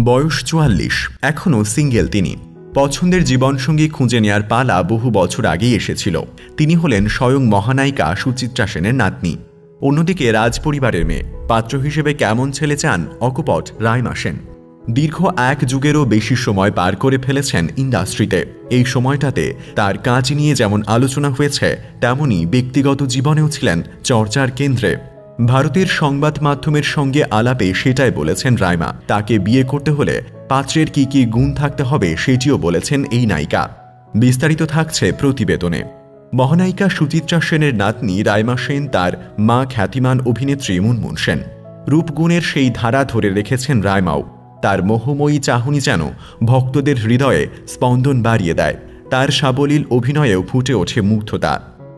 বয়স ৪৪, এখনও সিঙ্গেল তিনি। পছন্দের জীবনসঙ্গী খুঁজে নেয়ার পালা বহু বছর আগেই এসেছিল। তিনি হলেন স্বয়ং মহানায়িকা সুচিত্রা সেনের নাতনি। অন্যদিকে রাজপরিবারের মেয়ে, পাত্র হিসেবে কেমন ছেলে চান অকপট রাইমা সেন। দীর্ঘ এক যুগেরও বেশি সময় পার করে ফেলেছেন ইন্ডাস্ট্রিতে। এই সময়টাতে তার কাজ নিয়ে যেমন আলোচনা হয়েছে, তেমনি ব্যক্তিগত জীবনেও ছিলেন চর্চার কেন্দ্রে। ভারতের সংবাদ মাধ্যমের সঙ্গে আলাপে সেটাই বলেছেন রাইমা। তাকে বিয়ে করতে হলে পাত্রের কি কি গুণ থাকতে হবে সেটিও বলেছেন এই নায়িকা। বিস্তারিত থাকছে প্রতিবেদনে। মহানায়িকা সুচিত্রা সেনের নাতনি রাইমা সেন তার মা খ্যাতিমান অভিনেত্রী মুনমুন সেন। রূপগুণের সেই ধারা ধরে রেখেছেন রাইমাও। তার মোহময়ী চাহনি যেন ভক্তদের হৃদয়ে স্পন্দন বাড়িয়ে দেয়। তার সাবলীল অভিনয়েও ফুটে ওঠে মুগ্ধতা।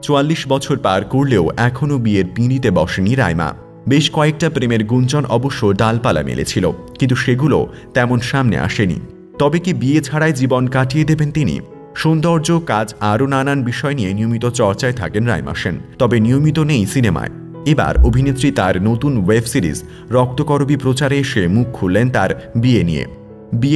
৪৪ বছর পার করলেও এখনও বিয়ের পিঁড়িতে বসেনি রাইমা। বেশ কয়েকটা প্রেমের গুঞ্জন অবশ্য ডালপালা মেলেছিল, কিন্তু সেগুলো তেমন সামনে আসেনি। তবে কি বিয়ে ছাড়াই জীবন কাটিয়ে দেবেন তিনি? সৌন্দর্য, কাজ আরও নানান বিষয় নিয়ে নিয়মিত চর্চায় থাকেন রাইমা সেন, তবে নিয়মিত নেই সিনেমায়। এবার অভিনেত্রী তার নতুন ওয়েব সিরিজ রক্তকরবী প্রচারে এসে মুখ খুললেন তার বিয়ে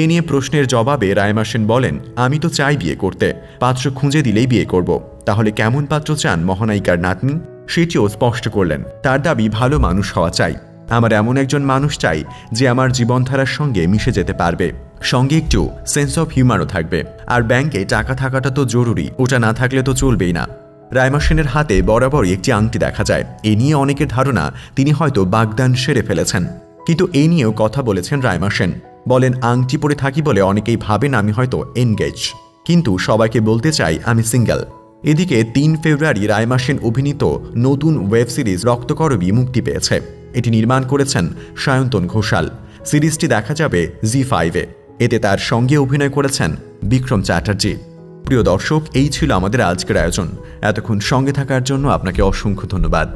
নিয়ে প্রশ্নের জবাবে রাইমা সেন বলেন, আমি তো চাই বিয়ে করতে, পাত্র খুঁজে দিলেই বিয়ে করব। তাহলে কেমন পাত্র চান মহানায়িকার নাতনি, সেটিও স্পষ্ট করলেন। তার দাবি, ভালো মানুষ হওয়া চাই। আমার এমন একজন মানুষ চাই যে আমার জীবনধারার সঙ্গে মিশে যেতে পারবে, সঙ্গে একটু সেন্স অফ হিউমারও থাকবে। আর ব্যাংকে টাকা থাকাটা তো জরুরি, ওটা না থাকলে তো চলবেই না। রাইমা সেনের হাতে বরাবরই একটি আংটি দেখা যায়। এ নিয়ে অনেকের ধারণা তিনি হয়তো বাগদান সেরে ফেলেছেন, কিন্তু এই নিয়েও কথা বলেছেন রাইমা সেন। বলেন, আংটি পরে থাকি বলে অনেকেই ভাবেন আমি হয়তো এনগেজ, কিন্তু সবাইকে বলতে চাই আমি সিঙ্গেল। এদিকে ৩ ফেব্রুয়ারি রাইমা সেন অভিনীত নতুন ওয়েব সিরিজ রক্তকরবী মুক্তি পেয়েছে। এটি নির্মাণ করেছেন সায়ন্তন ঘোষাল। সিরিজটি দেখা যাবে জি5-এ। এতে তার সঙ্গে অভিনয় করেছেন বিক্রম চ্যাটার্জি। প্রিয় দর্শক, এই ছিল আমাদের আজকের আয়োজন। এতক্ষণ সঙ্গে থাকার জন্য আপনাকে অসংখ্য ধন্যবাদ।